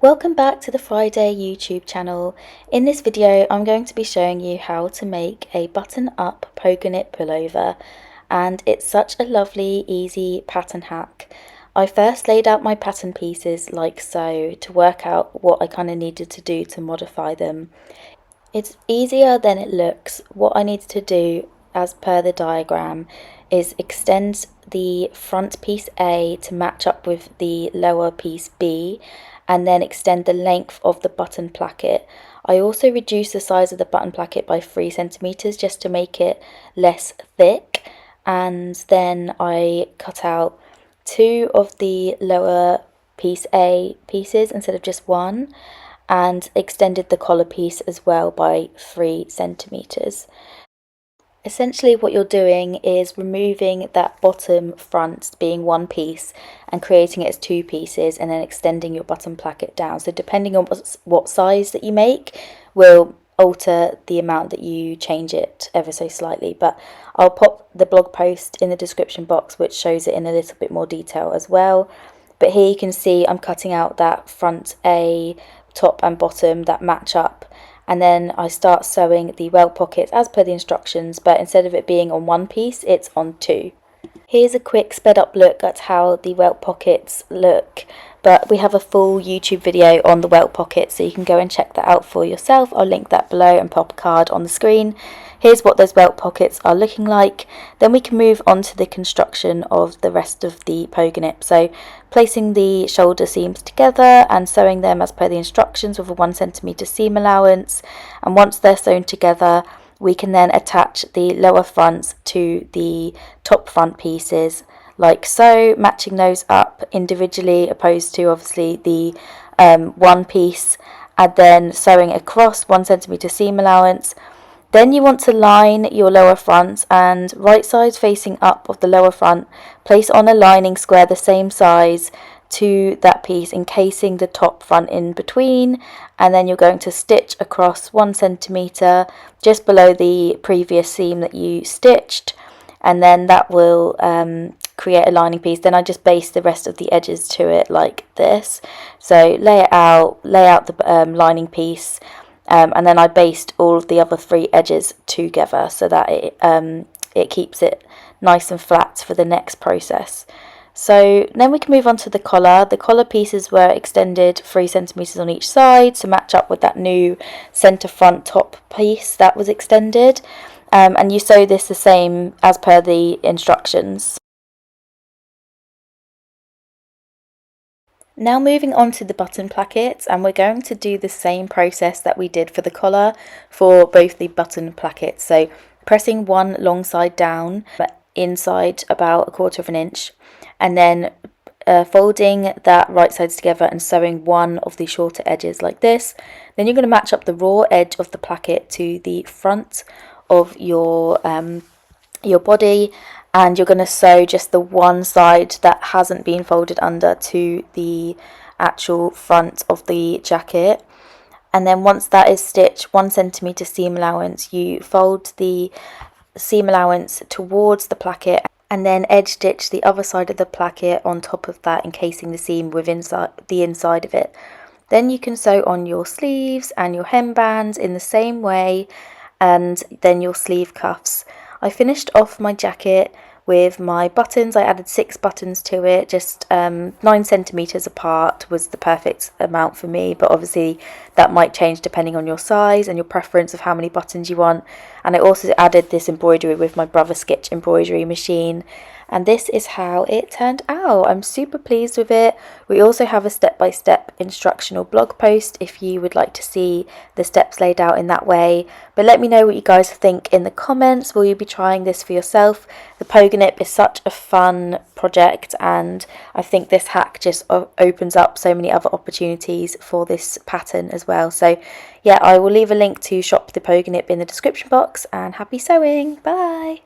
Welcome back to the Friday YouTube channel. In this video I'm going to be showing you how to make a button-up Pogonip pullover, and it's such a lovely, easy pattern hack. I first laid out my pattern pieces like so to work out what I kind of needed to do to modify them. It's easier than it looks. What I needed to do as per the diagram is extend the front piece A to match up with the lower piece B, and then extend the length of the button placket. I also reduced the size of the button placket by 3 centimeters just to make it less thick, and then I cut out 2 of the lower piece A pieces instead of just one, and extended the collar piece as well by 3 centimeters. Essentially what you're doing is removing that bottom front being one piece and creating it as 2 pieces, and then extending your button placket down. So depending on what size that you make will alter the amount that you change it ever so slightly, but I'll pop the blog post in the description box which shows it in a little bit more detail as well. But here you can see I'm cutting out that front A, top and bottom that match up, and then I start sewing the welt pockets as per the instructions, but instead of it being on one piece, it's on 2. Here's a quick sped up look at how the welt pockets look, but we have a full YouTube video on the welt pockets, so you can go and check that out for yourself. I'll link that below and pop a card on the screen. Here's what those welt pockets are looking like. Then we can move on to the construction of the rest of the Pogonip. So placing the shoulder seams together and sewing them as per the instructions with a 1 centimeter seam allowance, and once they're sewn together we can then attach the lower fronts to the top front pieces like so, matching those up individually opposed to obviously the one piece, and then sewing across 1 centimeter seam allowance. Then you want to line your lower front, and right side facing up of the lower front, place on a lining square the same size to that piece, encasing the top front in between, and then you're going to stitch across 1 centimeter just below the previous seam that you stitched, and then that will create a lining piece. Then I just baste the rest of the edges to it like this. So lay out the lining piece, and then I baste all of the other 3 edges together so that it keeps it nice and flat for the next process. So then we can move on to the collar. The collar pieces were extended 3 centimeters on each side to match up with that new center front top piece that was extended, and you sew this the same as per the instructions. Now moving on to the button plackets, and we're going to do the same process that we did for the collar for both the button plackets. So pressing one long side down, inside about 1/4 inch, and then folding that right sides together and sewing one of the shorter edges like this. Then you're going to match up the raw edge of the placket to the front of your body, and you're going to sew just the one side that hasn't been folded under to the actual front of the jacket. And then once that is stitched, 1 centimeter seam allowance, you fold the seam allowance towards the placket and then edge stitch the other side of the placket on top of that, encasing the seam within the inside of it. Then you can sew on your sleeves and your hembands in the same way, and then your sleeve cuffs. I finished off my jacket with my buttons. I added 6 buttons to it, just 9 centimeters apart was the perfect amount for me, but obviously that might change depending on your size and your preference of how many buttons you want. And I also added this embroidery with my Brother Sketch embroidery machine, and this is how it turned out. I'm super pleased with it. We also have a step-by-step instructional blog post if you would like to see the steps laid out in that way. But let me know what you guys think in the comments. Will you be trying this for yourself? The Pogonip is such a fun project, and I think this hack just opens up so many other opportunities for this pattern as well. So yeah, I will leave a link to shop the Pogonip in the description box, and happy sewing. Bye!